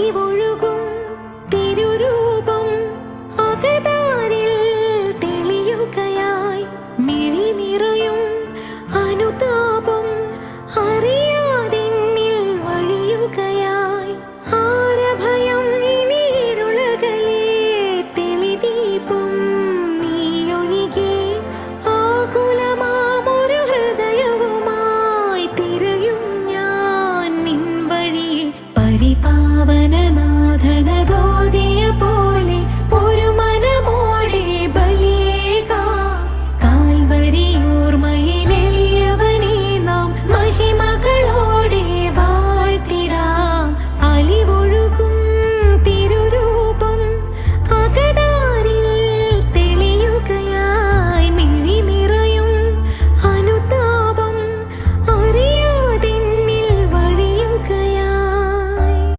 അറിവൊഴുകും തിരുരൂപം അകതാരിൽ തെളിയുകയായി. മിഴി നിറയും അനുതാപം അറിയാതെന്നിൽ വഴിയുകയായി. ആരഭയം ഇനി ഇരുളകലേ തെളിദീപം നീയൊഴികെ ആകുലമാമൊരു ഹൃദയവുമായി തിരയും ഞാൻ നിൻ വഴിയെ. പരിപാവനനാഥനതോ